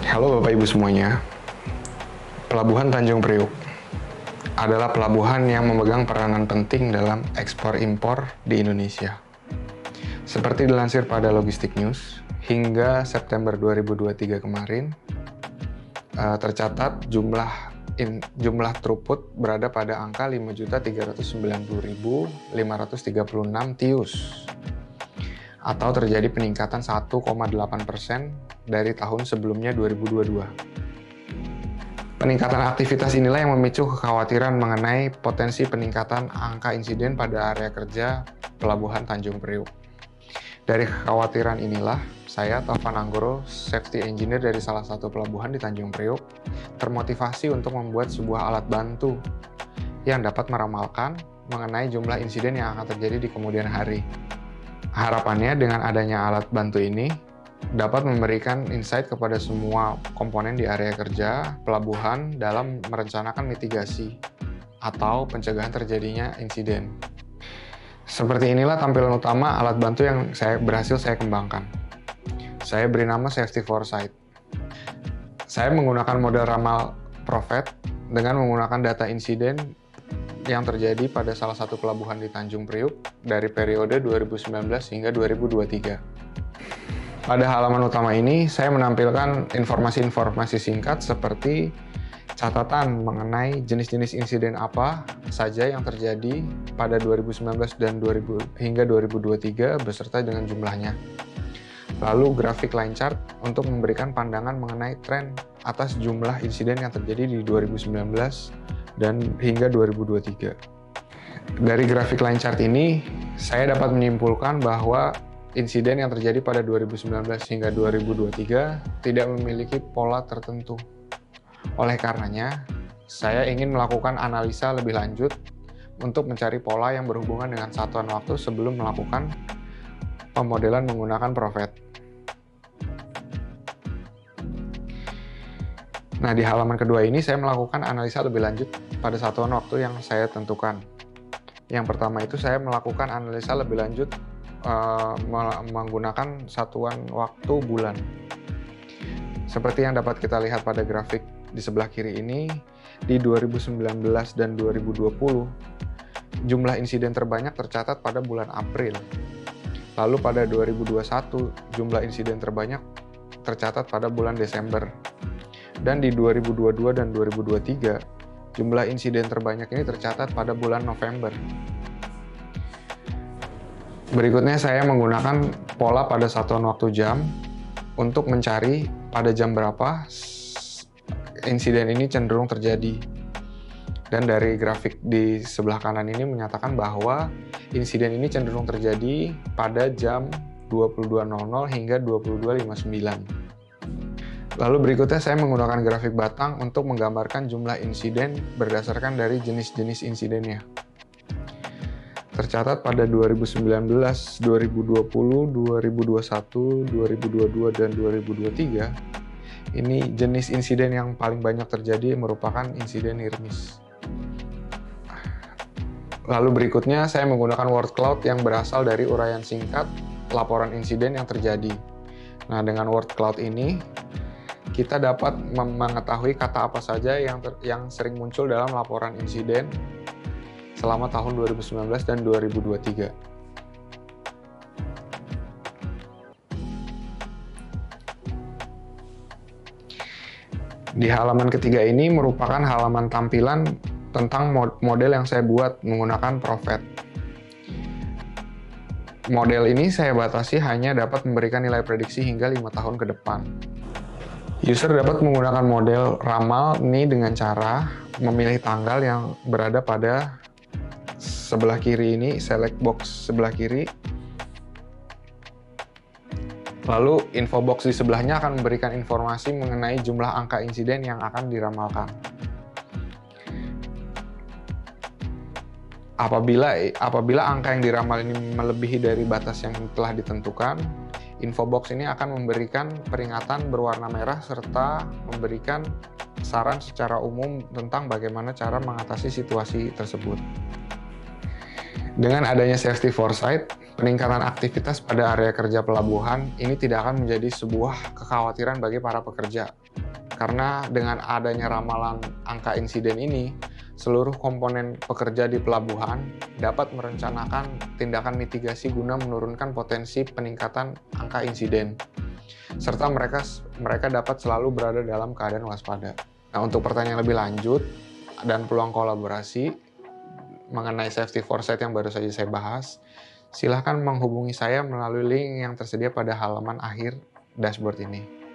Halo Bapak Ibu semuanya. Pelabuhan Tanjung Priuk adalah pelabuhan yang memegang peranan penting dalam ekspor-impor di Indonesia. Seperti dilansir pada Logistik News, hingga September 2023 kemarin, tercatat jumlah throughput berada pada angka 5.390.536 TEUs, atau terjadi peningkatan 1,8% dari tahun sebelumnya 2022. Peningkatan aktivitas inilah yang memicu kekhawatiran mengenai potensi peningkatan angka insiden pada area kerja Pelabuhan Tanjung Priuk. Dari kekhawatiran inilah, saya, Taufan Anggoro, Safety Engineer dari salah satu pelabuhan di Tanjung Priuk, termotivasi untuk membuat sebuah alat bantu yang dapat meramalkan mengenai jumlah insiden yang akan terjadi di kemudian hari. Harapannya dengan adanya alat bantu ini dapat memberikan insight kepada semua komponen di area kerja pelabuhan dalam merencanakan mitigasi atau pencegahan terjadinya insiden. Seperti inilah tampilan utama alat bantu yang berhasil saya kembangkan. Saya beri nama Safety Foresight. Saya menggunakan model ramal Prophet dengan menggunakan data insiden yang terjadi pada salah satu pelabuhan di Tanjung Priuk dari periode 2019 hingga 2023. Pada halaman utama ini, saya menampilkan informasi-informasi singkat seperti catatan mengenai jenis-jenis insiden apa saja yang terjadi pada 2019 dan hingga 2023 beserta dengan jumlahnya. Lalu grafik line chart untuk memberikan pandangan mengenai tren atas jumlah insiden yang terjadi di 2019 dan hingga 2023. Dari grafik line chart ini, saya dapat menyimpulkan bahwa insiden yang terjadi pada 2019 hingga 2023 tidak memiliki pola tertentu. Oleh karenanya, saya ingin melakukan analisa lebih lanjut untuk mencari pola yang berhubungan dengan satuan waktu sebelum melakukan pemodelan menggunakan Prophet. Nah, di halaman kedua ini saya melakukan analisa lebih lanjut pada satuan waktu yang saya tentukan. Yang pertama itu saya melakukan analisa lebih lanjut menggunakan satuan waktu bulan. Seperti yang dapat kita lihat pada grafik di sebelah kiri ini, di 2019 dan 2020, jumlah insiden terbanyak tercatat pada bulan April. Lalu pada 2021, jumlah insiden terbanyak tercatat pada bulan Desember. Dan di 2022 dan 2023, jumlah insiden terbanyak ini tercatat pada bulan November. Berikutnya saya menggunakan pola pada satuan waktu jam untuk mencari pada jam berapa insiden ini cenderung terjadi. Dan dari grafik di sebelah kanan ini menyatakan bahwa insiden ini cenderung terjadi pada jam 22.00 hingga 22.59. Lalu berikutnya saya menggunakan grafik batang untuk menggambarkan jumlah insiden berdasarkan dari jenis-jenis insidennya. Tercatat pada 2019, 2020, 2021, 2022, dan 2023, ini jenis insiden yang paling banyak terjadi merupakan insiden near miss. Lalu berikutnya saya menggunakan word cloud yang berasal dari uraian singkat laporan insiden yang terjadi. Nah, dengan word cloud ini, kita dapat mengetahui kata apa saja yang sering muncul dalam laporan insiden selama tahun 2019 dan 2023. Di halaman ketiga ini merupakan halaman tampilan tentang model yang saya buat menggunakan Prophet. Model ini saya batasi hanya dapat memberikan nilai prediksi hingga 5 tahun ke depan. User dapat menggunakan model ramal ini dengan cara memilih tanggal yang berada pada sebelah kiri ini, select box sebelah kiri. Lalu info box di sebelahnya akan memberikan informasi mengenai jumlah angka insiden yang akan diramalkan. Apabila angka yang diramal ini melebihi dari batas yang telah ditentukan, info box ini akan memberikan peringatan berwarna merah serta memberikan saran secara umum tentang bagaimana cara mengatasi situasi tersebut. Dengan adanya Safety Foresight, Peningkatan aktivitas pada area kerja pelabuhan ini tidak akan menjadi sebuah kekhawatiran bagi para pekerja. Karena dengan adanya ramalan angka insiden ini, seluruh komponen pekerja di pelabuhan dapat merencanakan tindakan mitigasi guna menurunkan potensi peningkatan angka insiden. Serta mereka dapat selalu berada dalam keadaan waspada. Nah, untuk pertanyaan lebih lanjut dan peluang kolaborasi mengenai safety foresight yang baru saja saya bahas, silahkan menghubungi saya melalui link yang tersedia pada halaman akhir dashboard ini.